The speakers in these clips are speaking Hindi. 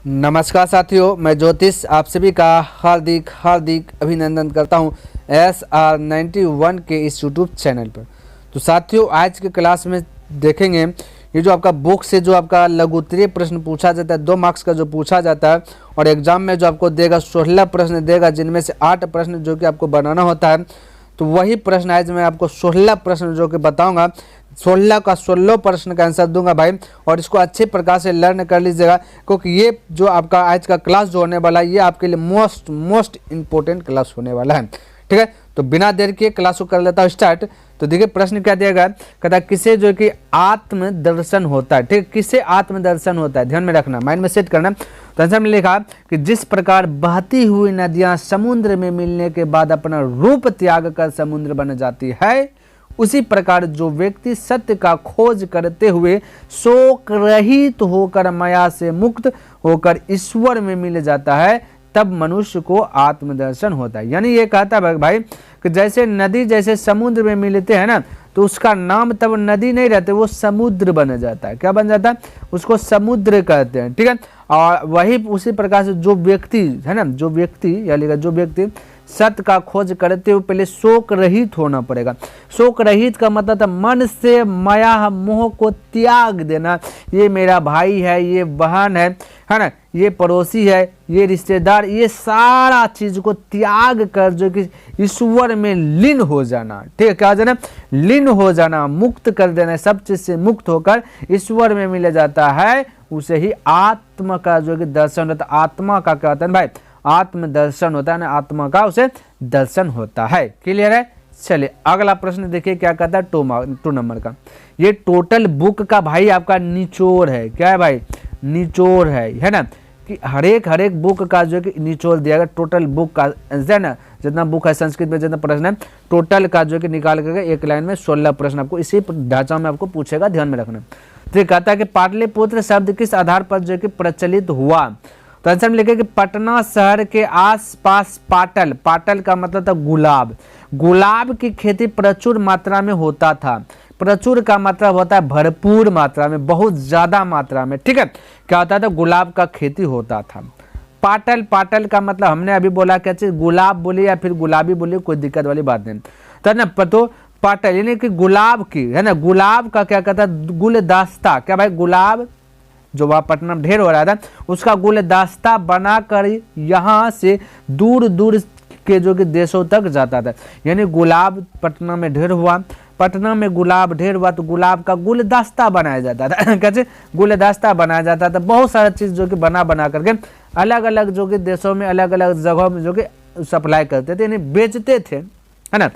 नमस्कार साथियों, मैं ज्योतिष आप सभी का हार्दिक हार्दिक अभिनंदन करता हूं SR91 के इस यूट्यूब चैनल पर। तो साथियों, आज के क्लास में देखेंगे ये जो आपका बुक से जो आपका लघु उत्तरीय प्रश्न पूछा जाता है, 2 मार्क्स का जो पूछा जाता है, और एग्जाम में जो आपको देगा 16 प्रश्न देगा, जिनमें से 8 प्रश्न जो कि आपको बनाना होता है। तो वही प्रश्न आज मैं आपको 16 प्रश्न जो कि बताऊंगा, 16 का 16 प्रश्न का आंसर दूंगा भाई, और इसको अच्छे प्रकार से लर्न कर लीजिएगा, क्योंकि ये जो आपका आज का क्लास जो होने वाला है ये आपके लिए मोस्ट इम्पोर्टेंट क्लास होने वाला है। ठीक है, तो बिना देर के क्लास को कर लेता हूँ स्टार्ट। तो देखिए प्रश्न क्या दिया, कहता किसे जो कि आत्मदर्शन होता है। ठीक है, किसे आत्मदर्शन होता है, ध्यान में रखना, माइंड में सेट करना। तो आंसर में लिखा कि जिस प्रकार बहती हुई नदियां समुद्र में मिलने के बाद अपना रूप त्याग कर समुद्र बन जाती है, उसी प्रकार जो व्यक्ति सत्य का खोज करते हुए शोक रहित होकर माया से मुक्त होकर ईश्वर में मिल जाता है, तब मनुष्य को आत्मदर्शन होता है। यानी ये कहता है भाई कि जैसे नदी जैसे समुद्र में मिलते हैं ना, तो उसका नाम तब नदी नहीं रहते, वो समुद्र बन जाता है। क्या बन जाता है? उसको समुद्र कहते हैं। ठीक है, और वही उसी प्रकार से जो व्यक्ति है ना, जो व्यक्ति सत्य का खोज करते हुए पहले शोक रहित होना पड़ेगा। शोक रहित का मतलब था मन से माया मोह को त्याग देना। ये मेरा भाई है, ये बहन है ना, ये पड़ोसी है, ये रिश्तेदार, ये सारा चीज को त्याग कर जो कि ईश्वर में लीन हो जाना। ठीक है, क्या हो जाना? लीन हो जाना, मुक्त कर देना, सब चीज से मुक्त होकर ईश्वर में मिल जाता है, उसे ही आत्मा का जो कि दर्शन होता है। आत्मा का क्या होता है भाई? आत्म दर्शन होता है ना, आत्मा का उसे दर्शन होता है। क्लियर है? चलिए अगला प्रश्न देखिए क्या कहता है, 2 नंबर का। ये टोटल बुक का भाई आपका निचोड़ है। क्या है भाई? निचोड़ है ना, कि हर एक बुक का जो कि निचोड़ दिया गया। टोटल बुक का है ना, जितना बुक है संस्कृत में जितना प्रश्न है, टोटल का जो कि निकाल करके एक लाइन में 16 प्रश्न आपको इसी ढांचा में आपको पूछेगा, ध्यान में रखना। तो ये कहता है कि पाटलिपुत्र शब्द किस आधार पर जो कि प्रचलित हुआ। तो आंसर में लिखे कि पटना शहर के आसपास पाटल का मतलब था गुलाब की खेती प्रचुर मात्रा में होता था। प्रचुर का मतलब होता है भरपूर मात्रा में, बहुत ज्यादा मात्रा में। ठीक है, क्या होता था? गुलाब का खेती होता था। पाटल का मतलब हमने अभी बोला क्या चीज, गुलाब बोले या फिर गुलाबी बोले, कोई दिक्कत वाली बात नहीं। तो ना तो पाटल यानी कि गुलाब की है ना, गुलाब का क्या कहता है? गुलदस्ता। क्या भाई? गुलाब जो वह पटना में ढेर हो रहा था, उसका गुलदस्ता बनाकर यहाँ से दूर दूर के जो कि देशों तक जाता था। यानी गुलाब पटना में ढेर हुआ, पटना में गुलाब ढेर हुआ, तो गुलाब का गुलदस्ता बनाया जाता था। कैसे? गुलदस्ता बनाया जाता था। बहुत सारा चीज जो कि बना करके अलग अलग जो कि देशों में अलग अलग जगहों में जो कि सप्लाई करते थे, यानी बेचते थे, है ना।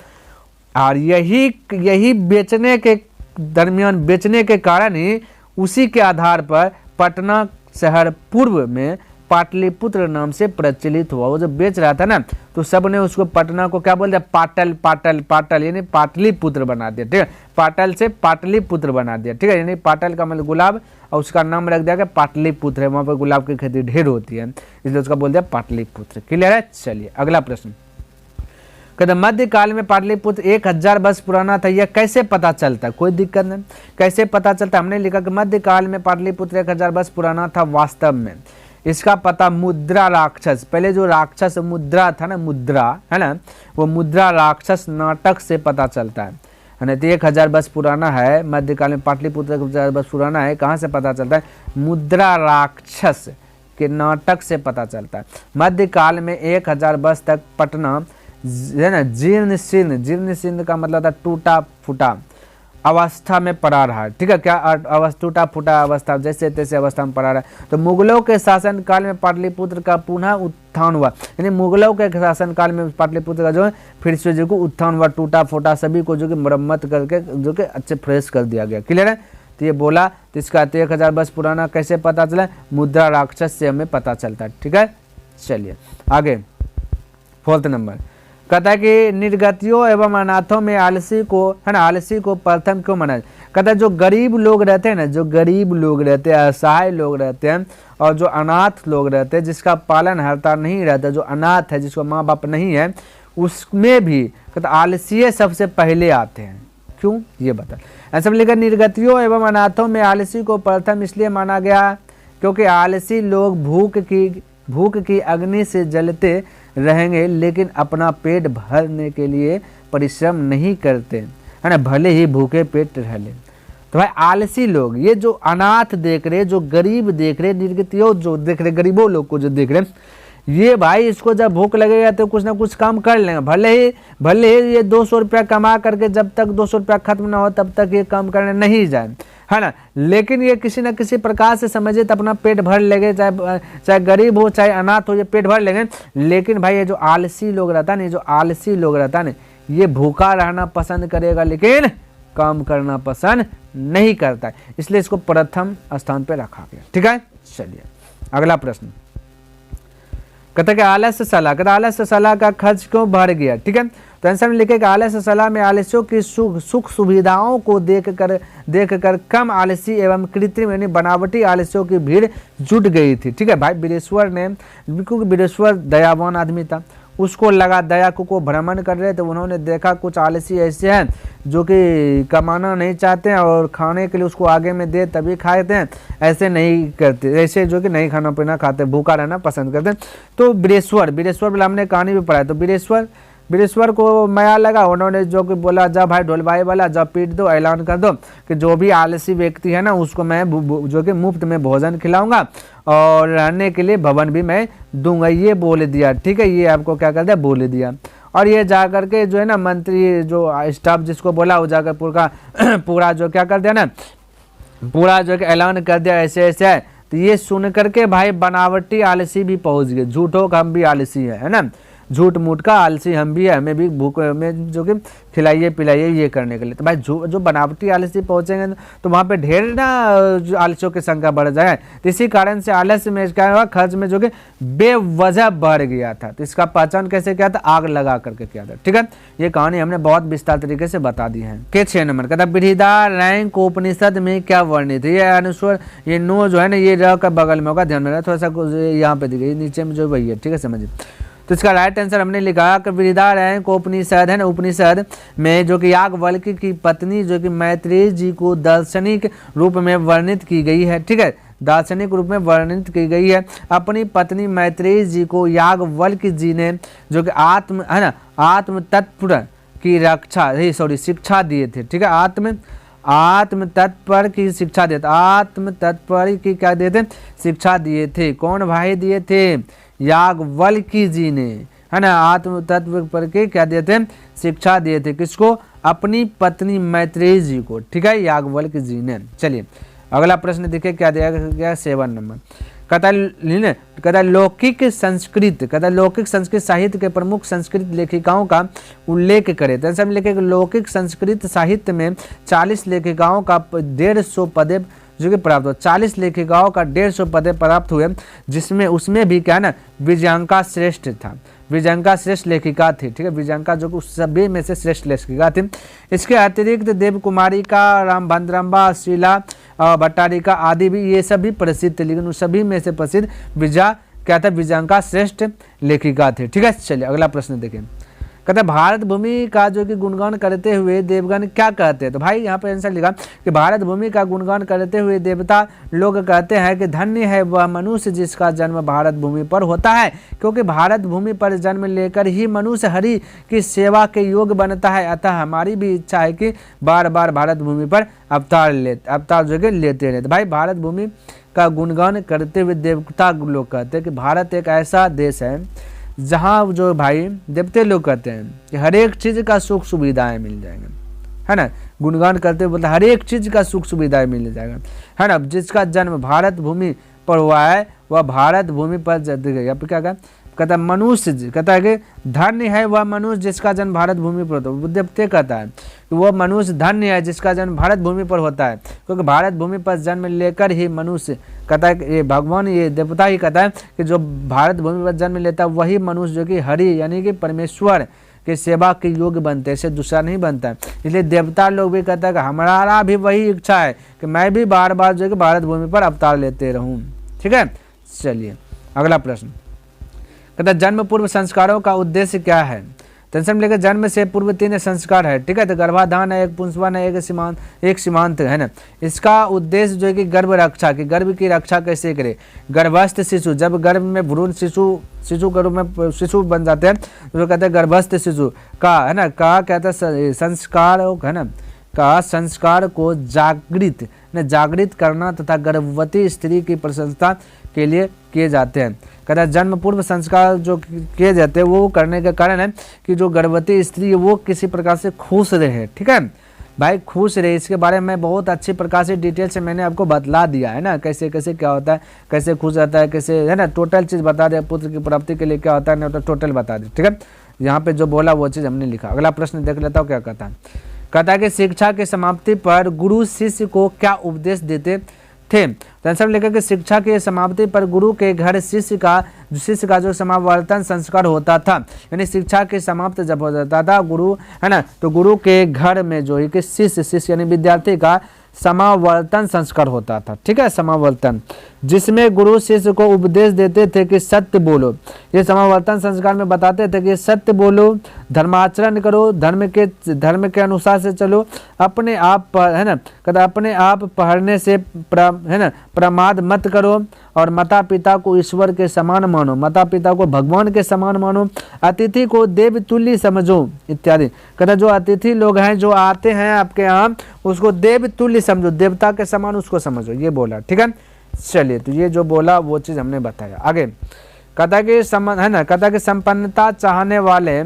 और यही बेचने के दरमियान, बेचने के कारण ही उसी के आधार पर पटना शहर पूर्व में पाटलिपुत्र नाम से प्रचलित हुआ। वो जो बेच रहा था ना, तो सब ने उसको पटना को क्या बोल दिया? पाटल यानी पाटलिपुत्र बना दिया। ठीक है, पाटल से पाटलिपुत्र बना दिया। ठीक है, यानी पाटल का मतलब गुलाब, और उसका नाम रख दिया कि पाटलिपुत्र है। वहां पर गुलाब की खेती ढेर होती है, इसलिए उसका बोल दिया पाटलिपुत्र। क्लियर है? चलिए अगला प्रश्न। कहते मध्यकाल में पाटलिपुत्र 1000 वर्ष पुराना था, यह कैसे पता चलता है? कोई दिक्कत नहीं, कैसे पता चलता? हमने लिखा कि मध्यकाल में पाटलिपुत्र 1000 वर्ष पुराना था। वास्तव में इसका पता मुद्रा राक्षस, पहले जो राक्षस मुद्रा था ना, मुद्रा है ना, वो मुद्रा राक्षस नाटक से पता चलता है ना। तो 1000 वर्ष पुराना है, मध्यकाल में पाटलिपुत्र 1000 वर्ष पुराना है। कहाँ से पता चलता है? मुद्रा राक्षस के नाटक से पता चलता है। मध्यकाल में 1000 वर्ष तक पटना है ना जीर्ण शीर्ण का मतलब था टूटा फूटा अवस्था में पड़ा रहा। ठीक है, क्या टूटा फूटा अवस्था, जैसे तैसे अवस्था में पड़ा रहा। तो मुगलों के शासन काल में पाटलिपुत्र का पुनः उत्थान हुआ, यानी मुगलों के शासन काल में पाटलिपुत्र का जो है फिर से जो को उत्थान हुआ, टूटा फूटा सभी को जो कि मरम्मत करके जो कि अच्छे फ्रेश कर दिया गया। क्लियर है? तो ये बोला, तो इसका 1000 वर्ष पुराना कैसे पता चला? मुद्रा राक्षस से हमें पता चलता है। ठीक है, चलिए आगे 4th नंबर। कहता है कि निर्गतियों एवं अनाथों में आलसी को है ना, आलसी को प्रथम क्यों माना? कहता है जो गरीब लोग रहते हैं ना, जो गरीब लोग रहते हैं, असहाय लोग रहते हैं, और जो अनाथ लोग रहते हैं, जिसका पालन हरता नहीं रहता, जो अनाथ है, जिसको माँ बाप नहीं है, उसमें भी कहता आलसी सबसे पहले आते हैं। क्यों? ये बता। ऐसा लेकर निर्गतियों एवं अनाथों में आलसी को प्रथम इसलिए माना गया क्योंकि आलसी लोग भूख की अग्नि से जलते रहेंगे लेकिन अपना पेट भरने के लिए परिश्रम नहीं करते, है ना, भले ही भूखे पेट रह ले। तो भाई आलसी लोग, ये जो अनाथ देख रहे, जो गरीब देख रहे, निर्गतियों जो देख रहे, गरीबों लोग को जो देख रहे, ये भाई इसको जब भूख लगेगा तो कुछ ना कुछ काम कर लेंगे, भले ही ये 200 रुपया कमा करके जब तक 200 रुपया खत्म ना हो तब तक ये काम करने नहीं जाए, है ना, लेकिन ये किसी न किसी प्रकार से समझे तो अपना पेट भर लेंगे, चाहे गरीब हो चाहे अनाथ हो, ये पेट भर लेंगे। लेकिन भाई ये जो आलसी लोग रहता है, ये जो आलसी लोग रहता है, ये भूखा रहना पसंद करेगा लेकिन काम करना पसंद नहीं करता है, इसलिए इसको प्रथम स्थान पर रखा गया। ठीक है, चलिए अगला प्रश्न कहता है कि आलस्य सलाह, कहता आलस्य सलाह का खर्च क्यों बढ़ गया। ठीक है, तो आंसर में लिखे कि आलस्य सलाह में आलस्यों की सुख सुविधाओं को देखकर कम आलसी एवं कृत्रिम यानी बनावटी आलस्यों की भीड़ जुट गई थी। ठीक है भाई, वीरेश्वर ने, क्योंकि वीरेश्वर दयावान आदमी था, उसको लगा दया को भ्रमण कर रहे थे, उन्होंने देखा कुछ आलसी ऐसे हैं जो कि कमाना नहीं चाहते हैं और खाने के लिए उसको आगे में दे तभी खाते हैं, ऐसे नहीं करते, ऐसे जो कि नहीं खाना पीना खाते, भूखा रहना पसंद करते हैं। तो वीरेश्वर वाला हमने कहानी भी पढ़ा, तो वीरेश्वर को माया लगा, उन्होंने जो कि बोला जा भाई ढोलबाई वाला जा पीट दो, ऐलान कर दो कि जो भी आलसी व्यक्ति है ना उसको मैं जो कि मुफ्त में भोजन खिलाऊंगा और रहने के लिए भवन भी मैं दूंगा, ये बोल दिया। ठीक है, ये आपको क्या कर दिया, बोल दिया। और ये जा करके जो है ना मंत्री जो स्टाफ जिसको बोला वो जाकर पूरा जो क्या कर दिया ना, पूरा जो ऐलान कर दिया ऐसे ऐसे है। तो ये सुन करके भाई बनावटी आलसी भी पहुंच गए, झूठों का हम भी आलसी है ना, झूठ मूठ का आलसी हम भी है, हमें भी भूख में जो कि खिलाइए पिलाइए ये करने के लिए। तो भाई जो बनावटी आलसी पहुंचेंगे तो वहाँ पे ढेर ना आलसियों की संख्या बढ़ जाए, तो इसी कारण से आलस्य में क्या हुआ, खर्च में जो कि बेवजह बढ़ गया था। तो इसका पहचान कैसे किया था, आग लगा करके किया था। ठीक है, ये कहानी हमने बहुत विस्तार तरीके से बता दी है। के 6 नंबर कहता बृहदारण्यक उपनिषद में क्या वर्णित है, ये अनुस्वर ये नो जो है ना ये र का बगल में होगा, ध्यान में थोड़ा सा यहाँ पे दिखे, नीचे में जो वही है। ठीक है, समझिए। तो इसका राइट आंसर हमने लिखा कि बृहदारण्यक उपनिषद है ना, उपनिषद में जो कि याज्ञवल्क्य की पत्नी जो कि मैत्रेयी जी को दार्शनिक रूप में वर्णित की गई है। ठीक है, दार्शनिक रूप में वर्णित की गई है। अपनी पत्नी मैत्रेयी जी को याज्ञवल्क्य जी ने जो कि आत्म तत्व की शिक्षा दिए थे। ठीक है, आत्म तत्पर की शिक्षा देते, आत्म तत्पर की क्या देते, शिक्षा दिए थे। कौन भाई दिए थे, याज्ञवल्क्य जी ने, है ना, आत्म तत्व पर के क्या देते, शिक्षा दिए थे। किसको, अपनी पत्नी मैत्रेयी जी को। ठीक है, याज्ञवल्क्य जी ने। चलिए अगला प्रश्न देखिए क्या दिया गया, 7 नंबर कहता लौकिक संस्कृत साहित्य के प्रमुख संस्कृत लेखिकाओं का उल्लेख करें। तो ऐसा में लिखे लौकिक संस्कृत साहित्य में 40 लेखिकाओं का 150 पदे जो कि प्राप्त हुआ, 40 लेखिकाओं का 150 पदे प्राप्त हुए, जिसमें उसमें भी क्या ना विजयांका श्रेष्ठ था, विजयांका श्रेष्ठ लेखिका थी। ठीक है, विजयांका जो कि सभी में से श्रेष्ठ लेखिका थी। इसके अतिरिक्त देवकुमारी का, रामभद्रम्बा, शीला भट्टारिका आदि भी ये सभी प्रसिद्ध थे, लेकिन उन सभी में से प्रसिद्ध विजयांका श्रेष्ठ लेखिका थे। ठीक है, चलिए अगला प्रश्न देखें। कहते भारत भूमि का जो कि गुणगान करते हुए देवगण क्या कहते हैं। तो भाई यहाँ पे आंसर लिखा कि भारत भूमि का गुणगान करते हुए देवता लोग कहते हैं कि धन्य है वह मनुष्य जिसका जन्म भारत भूमि पर होता है, क्योंकि भारत भूमि पर जन्म लेकर ही मनुष्य हरि की सेवा के योग्य बनता है। अतः हमारी भी इच्छा है कि बार बार भारत भूमि पर अवतार जो कि लेते रहे। तो भाई भारत भूमि का गुणगान करते हुए देवता लोग कहते हैं कि भारत एक ऐसा देश है जहाँ जो भाई देवते लोग कहते हैं कि हर एक चीज़ का सुख सुविधाएं मिल जाएंगे, है ना, गुणगान करते हुए बोलते हर एक चीज़ का सुख सुविधाएं मिल जाएगा, है ना, जिसका जन्म भारत भूमि पर हुआ है वह भारत भूमि पर क्या कहता है मनुष्य, कहता है कि धन्य है वह मनुष्य जिसका जन्म भारत भूमि पर होता है। देवते कहता है कि वह मनुष्य धन्य है जिसका जन्म भारत भूमि पर होता है, क्योंकि भारत भूमि पर जन्म लेकर ही मनुष्य, कहता है कि ये भगवान ये देवता ही कहता है कि जो भारत भूमि पर जन्म लेता है वही मनुष्य जो कि हरि यानी कि परमेश्वर के सेवा के योग्य बनते हैं, इससे दूसरा नहीं बनता है। इसलिए देवता लोग भी कहता है कि हमारा भी वही इच्छा है कि मैं भी बार बार जो कि भारत भूमि पर अवतार लेते रहूँ। ठीक है, चलिए अगला प्रश्न कहता जन्म पूर्व संस्कारों का उद्देश्य क्या है। टेंशन में लेकर जन्म से पूर्व 3 संस्कार है, ठीक है। तो गर्भाधान है, एक पुंसवन है, एक सीमांत है ना। इसका उद्देश्य जो है कि गर्भ रक्षा की, गर्भ की रक्षा कैसे करे। गर्भस्थ शिशु, जब गर्भ में भ्रूण शिशु के रूप में शिशु बन जाते हैं तो कहते हैं गर्भस्थ शिशु का, है ना, का कहते हैं संस्कार, है ना, का संस्कार को जागृत करना तथा गर्भवती स्त्री की प्रशंसा के लिए किए जाते हैं। कहता है जन्म पूर्व संस्कार जो किए जाते हैं वो करने का कारण है कि जो गर्भवती स्त्री है वो किसी प्रकार से खुश रहे, ठीक है भाई, खुश रहे। इसके बारे में बहुत अच्छी प्रकार से डिटेल से मैंने आपको बतला दिया है ना, कैसे कैसे क्या होता है, कैसे खुश रहता है, कैसे, है ना, टोटल चीज़ बता दिया। पुत्र की प्राप्ति के लिए क्या होता है ना, टोटल बता दिया, ठीक है। यहाँ पे जो बोला वो चीज़ हमने लिखा। अगला प्रश्न देख लेता हूँ क्या कहता है। कहता है कि शिक्षा की समाप्ति पर गुरु शिष्य को क्या उपदेश देते थे। तो आंसर लिखा कि शिक्षा की समाप्ति पर गुरु के घर शिष्य का जो समावर्तन संस्कार होता था, यानी शिक्षा की समाप्त जब हो जाता था गुरु, है ना, तो गुरु के घर में जो है कि शिष्य यानी विद्यार्थी का समावर्तन संस्कार होता था, ठीक है, समावर्तन, जिसमें गुरु शिष्य को उपदेश देते थे कि सत्य बोलो। ये समावर्तन संस्कार में बताते थे कि सत्य बोलो, धर्माचरण करो, धर्म के अनुसार से चलो, अपने आप पर, है ना, कहता अपने आप पढ़ने से है ना प्रमाद मत करो, और माता पिता को ईश्वर के समान मानो, माता पिता को भगवान के समान मानो, अतिथि को देव तुल्य समझो इत्यादि। कहता जो अतिथि लोग हैं जो आते हैं आपके यहाँ उसको देव तुल्य समझो, देवता के समान उसको समझो, ये बोला, ठीक है। चलिए, तो ये जो बोला वो चीज़ हमने बताया। आगे कहता कि है ना, कहता कि संपन्नता चाहने वाले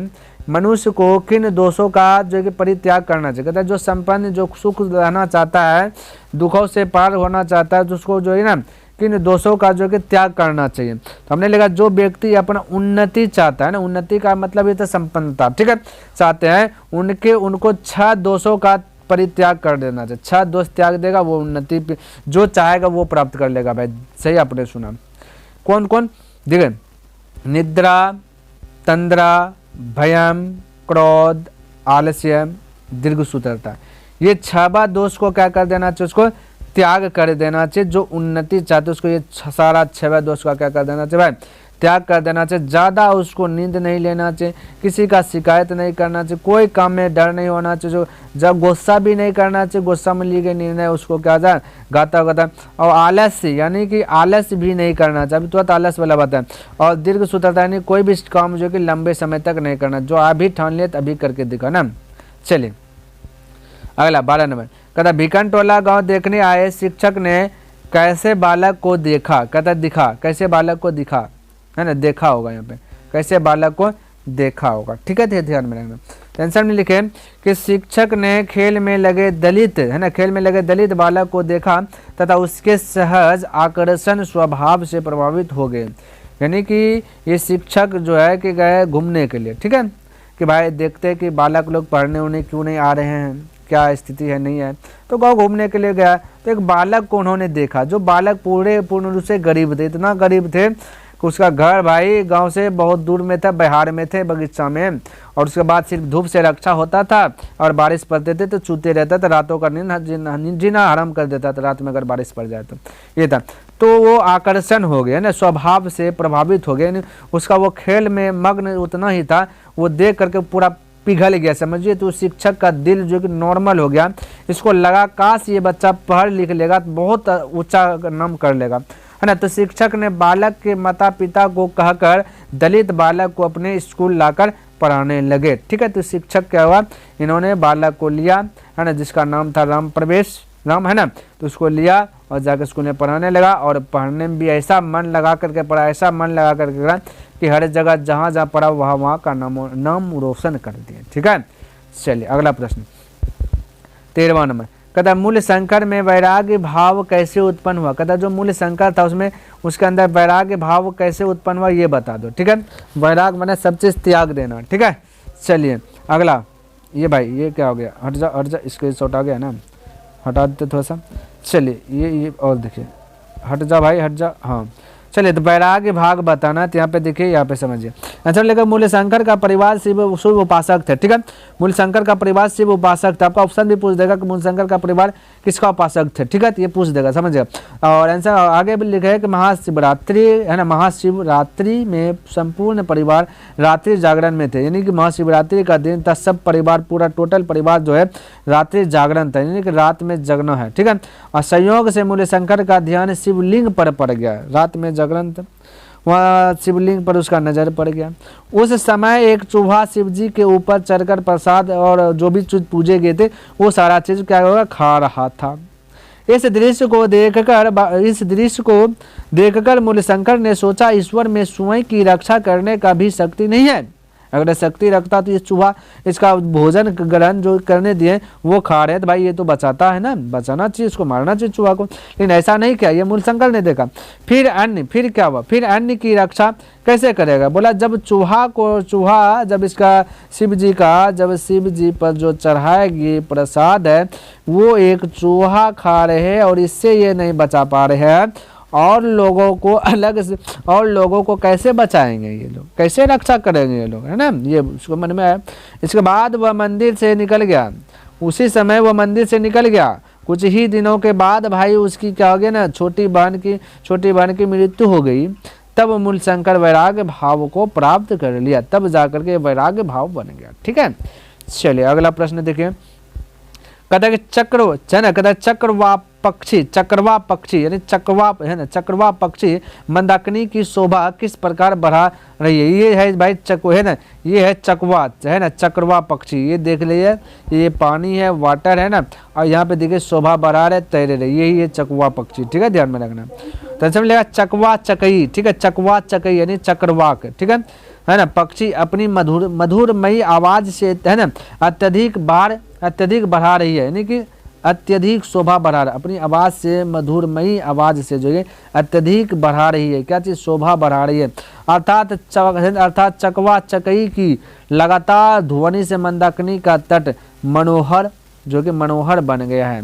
मनुष्य को किन दोषों का जो कि परित्याग करना चाहिए। कहता है जो संपन्न, जो सुख रहना चाहता है, दुखों से पार होना चाहता है, तो उसको जो है ना किन दोषों का जो कि त्याग करना चाहिए। तो हमने लिखा जो व्यक्ति अपना उन्नति चाहता है ना, उन्नति का मतलब ये तो संपन्नता, ठीक है, चाहते हैं उनको 6 दोषों का परित्याग कर देना चाहिए। 6 दोष त्याग देगा वो उन्नति जो चाहेगा वो प्राप्त कर लेगा। भाई सही आपने सुना। कौन कौन देखिए, निद्रा, तंद्रा, भयम, क्रोध, आलस्य, दीर्घसूत्रता, ये 6 दोष को क्या कर देना चाहिए, उसको त्याग कर देना चाहिए। जो उन्नति चाहते उसको ये सारा 6 दोष का क्या कर देना चाहिए भाई, त्याग कर देना चाहिए। ज़्यादा उसको नींद नहीं लेना चाहिए, किसी का शिकायत नहीं करना चाहिए, कोई काम में डर नहीं होना चाहिए, जब गुस्सा भी नहीं करना चाहिए, गुस्सा में ली गई निर्णय उसको क्या जाए गाता गाता, और आलस्य यानी कि आलस्य भी नहीं करना चाहिए, तुरंत आलस्य वाला बात है। और दीर्घ सूत्रता यानी कोई भी काम जो कि लंबे समय तक नहीं करना, जो अभी ठान ले अभी करके दिखा ना। चलिए अगला 12 नंबर, कहता भिकनटोला गांव देखने आए शिक्षक ने कैसे बालक को देखा। कहता दिखा, कैसे बालक को दिखा, है ना, देखा होगा यहाँ पे, कैसे बालक को देखा होगा, ठीक है, ध्यान में रखना। टेंशन में लिखे कि शिक्षक ने खेल में लगे दलित, है ना, खेल में लगे दलित बालक को देखा तथा उसके सहज आकर्षण स्वभाव से प्रभावित हो गए। यानी कि ये शिक्षक जो है कि गए घूमने के लिए, ठीक है, कि भाई देखते कि बालक लोग पढ़ने उन्हें क्यों नहीं आ रहे हैं, क्या स्थिति है नहीं है, तो गाँव घूमने के लिए गया तो एक बालक को उन्होंने देखा, जो बालक पूर्ण रूप से गरीब थे, इतना गरीब थे कि उसका घर भाई गांव से बहुत दूर में था, बिहार में थे, बगीचा में, और उसके बाद सिर्फ धूप से रक्षा होता था, और बारिश पड़ते थे तो चूते रहता था, रातों का नींद जीना हराम कर देता था रात में अगर बारिश पड़ जाए तो, ये था। तो वो आकर्षण हो गया ना, स्वभाव से प्रभावित हो गया, उसका वो खेल में मग्न उतना ही था, वो देख करके पूरा पिघल गया, समझिए। तो शिक्षक का दिल जो कि नॉर्मल हो गया, इसको लगा काश ये बच्चा पढ़ लिख लेगा तो बहुत ऊंचा नाम कर लेगा, है ना। तो शिक्षक ने बालक के माता पिता को कहकर दलित बालक को अपने स्कूल लाकर पढ़ाने लगे, ठीक है। तो शिक्षक क्या हुआ, इन्होंने बालक को लिया, है ना, जिसका नाम था राम प्रवेश, राम, है ना, तो उसको लिया और जाकर स्कूल में पढ़ाने लगा, और पढ़ने में भी ऐसा मन लगा करके पढ़ा, ऐसा मन लगा करके पढ़ा कि हर जगह जहाँ जहाँ पढ़ा वहाँ का नाम रोशन कर दिया, ठीक है। चलिए अगला प्रश्न 13वां नंबर, कहता मूल्य संकर में वैराग्य भाव कैसे उत्पन्न हुआ। कहता जो मूल्य संकर था उसमें उसके अंदर वैराग्य भाव कैसे उत्पन्न हुआ ये बता दो, ठीक है। वैराग मैंने सब चीज़ त्याग देना, ठीक है। चलिए अगला, ये भाई ये क्या हो गया, हट जा, स्क्रीनशॉट आ गया ना, हटा देते थोड़ा सा। चलिए ये और देखिए, हट जा भाई, हट जा, हाँ। चलिए तो वैराग्य भाग बताना, तो यहाँ पे देखिए, यहाँ पे समझिए। अच्छा लेकर मूल्यशंकर का परिवार शिव उपासक थे, ठीक है। मूल्यशंकर का परिवार शिव उपासक था। आपका ऑप्शन भी पूछ देगा कि मूल्यशंकर का परिवार किसका उपासक थे, ठीक है, तो ये पूछ देगा, समझिए। और आंसर आगे भी लिखा है कि महाशिवरात्रि है ना, महाशिवरात्रि में संपूर्ण परिवार रात्रि जागरण में थे, यानी कि महाशिवरात्रि का दिन था, सब परिवार पूरा टोटल परिवार जो है रात्रि जागरण था, यानी कि रात में जगना है, ठीक है। और संयोग से मूल्यशंकर का ध्यान शिवलिंग पर पड़ गया, रात में जागरण था, वहाँ शिवलिंग पर उसका नजर पड़ गया। उस समय एक चूहा शिवजी के ऊपर चढ़कर प्रसाद और जो भी चीज पूजे गए थे वो सारा चीज क्या होगा, खा रहा था। इस दृश्य को देखकर मूल्यशंकर ने सोचा, ईश्वर में स्वयं की रक्षा करने का भी शक्ति नहीं है। अगर शक्ति रखता तो ये चूहा इसका भोजन ग्रहण जो करने दिए वो खा रहे, तो भाई ये तो बचाता है ना, बचाना चाहिए, इसको मारना चाहिए चूहा को, लेकिन ऐसा नहीं किया, ये मूल्यशंकर ने देखा। फिर क्या हुआ, फिर अन्य की रक्षा कैसे करेगा, बोला जब जब इसका शिव जी पर जो चढ़ाएगी प्रसाद है वो एक चूहा खा रहे हैं और इससे ये नहीं बचा पा रहे हैं, और लोगों को कैसे बचाएंगे ये लोग, कैसे रक्षा करेंगे ये लोग, है ना, ये उसको मन में आया। इसके बाद वह मंदिर से निकल गया, उसी समय वह मंदिर से निकल गया। कुछ ही दिनों के बाद भाई उसकी क्या हो गया ना, छोटी बहन की मृत्यु हो गई। तब मूल्यशंकर वैराग्य भाव को प्राप्त कर लिया, तब जाकर के वैराग्य भाव बन गया, ठीक है। चलिए अगला प्रश्न देखिए, कहता है कि चक्रवा पक्षी यानी चक्रवा पक्षी मंदाकिनी की शोभा किस प्रकार बढ़ा रही है। ये है भाई ये है चकवा, है ना, चक्रवा पक्षी, ये देख लीजिए, ये पानी है, वाटर है ना, और यहाँ पे देखिए शोभा बढ़ा रहे, तैरे रहे, यही है चकवा पक्षी, ठीक है, ध्यान में रखना। तो समझ चकवा चकई, ठीक है, चकवा चकई यानी चक्रवाक, ठीक है ना, पक्षी अपनी मधुरमयी आवाज से, है ना, अत्यधिक बढ़ा रही है, यानी कि अत्यधिक शोभा बढ़ा रहा, अपनी आवाज से, मधुरमयी आवाज से जो है अत्यधिक बढ़ा रही है, क्या चीज, शोभा बढ़ा रही है। अर्थात चकवा चकई की लगातार ध्वनि से मंदाकिनी का तट मनोहर जो कि मनोहर बन गया है,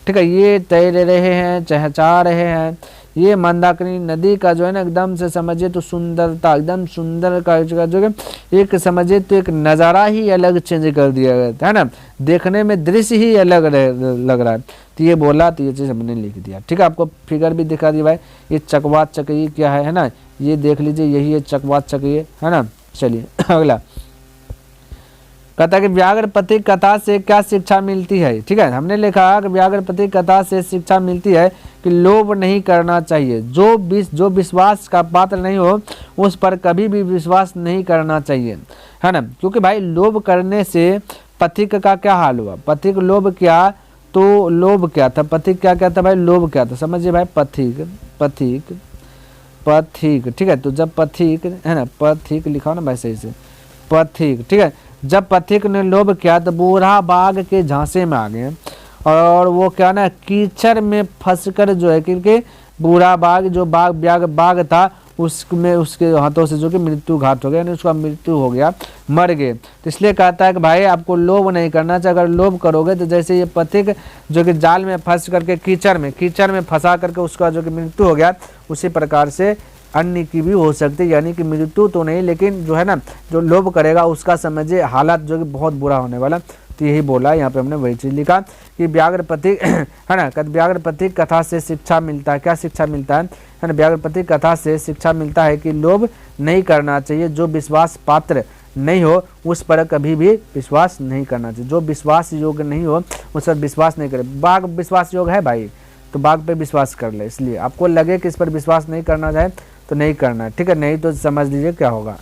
ठीक है। ये तैर रहे हैं, चहचा रहे हैं, ये मंदाकिनी नदी का जो है ना एकदम से समझिए तो सुंदरता, एकदम सुंदर का जो है एक समझिए तो एक नज़ारा ही अलग चेंज कर दिया गया है ना, देखने में दृश्य ही अलग लग रहा है। तो ये बोला, तो ये चीज़ हमने लिख दिया, ठीक है। आपको फिगर भी दिखा दिया भाई, ये चकवा चकई क्या है ना, ये देख लीजिए, यही है चकवा चकई, है ना। चलिए अगला कहता है कि व्याघ्रपति कथा से क्या शिक्षा मिलती है, ठीक है। हमने लिखा कि व्याघ्रपति कथा से शिक्षा मिलती है कि लोभ नहीं करना चाहिए, जो विश्वास का पात्र नहीं हो उस पर कभी भी विश्वास नहीं करना चाहिए, है ना। क्योंकि भाई लोभ करने से पथिक का क्या हाल हुआ, पथिक लोभ क्या, तो लोभ क्या था, पथिक क्या था भाई, लोभ क्या था, समझिए भाई, पथिक, ठीक है। तो जब पथिक है ना, पथिक लिखा ना भाई सही से, पथिक, ठीक है, जब पथिक ने लोभ किया तो बूढ़ा बाघ के झांसे में आ गए, और वो क्या ना कीचड़ में फंसकर जो है, क्योंकि बूढ़ा बाघ जो बाघ था उसमें उसके हाथों से जो कि मृत्यु घात हो गया, यानी उसका मृत्यु हो गया, मर गए। तो इसलिए कहता है कि भाई आपको लोभ नहीं करना चाहिए, अगर लोभ करोगे तो जैसे ये पथिक जो कि जाल में फंस करके कीचड़ में फंसा करके उसका जो कि मृत्यु हो गया, उसी प्रकार से अन्य की भी हो सकती है, यानी कि मृत्यु तो नहीं, लेकिन जो है ना जो लोभ करेगा उसका समझिए हालात जो कि बहुत बुरा होने वाला। तो यही बोला, यहाँ पे हमने वही चीज़ लिखा कि व्याघ्रपति है ना, व्याघ्रपति कथा से शिक्षा मिलता है, क्या शिक्षा मिलता है ना, व्याघ्रपति कथा से शिक्षा मिलता है कि लोभ नहीं करना चाहिए, जो विश्वास पात्र नहीं हो उस पर कभी भी विश्वास नहीं करना चाहिए, जो विश्वास योग्य नहीं हो उस पर विश्वास नहीं करे। बाघ विश्वास योग्य है भाई, तो बाघ पे विश्वास कर ले, इसलिए आपको लगे कि इस पर विश्वास नहीं करना चाहे तो नहीं करना है, ठीक है, नहीं तो समझ लीजिए क्या होगा।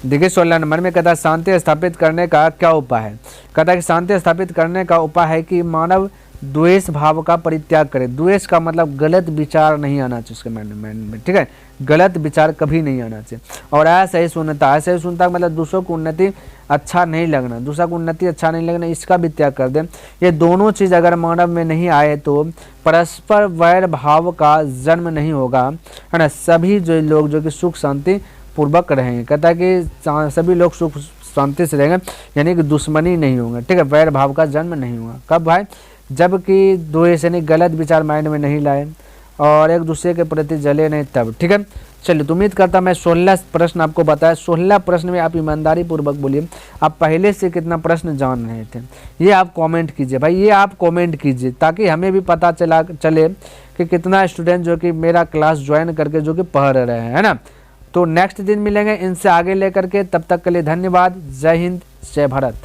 देखिए 16 नंबर में कहता है शांति स्थापित करने का क्या उपाय है। कहता है कि शांति स्थापित करने का उपाय है कि मानव द्वेष भाव का परित्याग करे। द्वेष का मतलब गलत विचार नहीं आना चाहिए उसके मन में, ठीक है, गलत विचार कभी नहीं आना चाहिए। और ऐसा ही सुनता मतलब दूसरों को उन्नति अच्छा नहीं लगना, दूसरा को उन्नति अच्छा नहीं लगना, इसका भी त्याग कर दें। ये दोनों चीज़ अगर मानव में नहीं आए तो परस्पर वैर भाव का जन्म नहीं होगा, है ना। सभी जो लोग जो कि सुख शांति पूर्वक रहेंगे, कहता है कि सभी लोग सुख शांति से रहेंगे, यानी कि दुश्मनी नहीं होंगे, ठीक है, वैर भाव का जन्म नहीं होगा। कब भाई, जबकि द्वेष यानी गलत विचार माइंड में नहीं लाए, और एक दूसरे के प्रति जले नहीं तब। ठीक है, चलिए तो उम्मीद करता मैं 16 प्रश्न आपको बताया। 16 प्रश्न में आप ईमानदारी पूर्वक बोलिए आप पहले से कितना प्रश्न जान रहे थे, ये आप कमेंट कीजिए भाई, ये आप कमेंट कीजिए ताकि हमें भी पता चले कि कितना स्टूडेंट जो कि मेरा क्लास ज्वाइन करके जो कि पढ़ रहे हैं, है ना। तो नेक्स्ट दिन मिलेंगे इनसे आगे लेकर के, तब तक के लिए धन्यवाद। जय हिंद, जय भारत।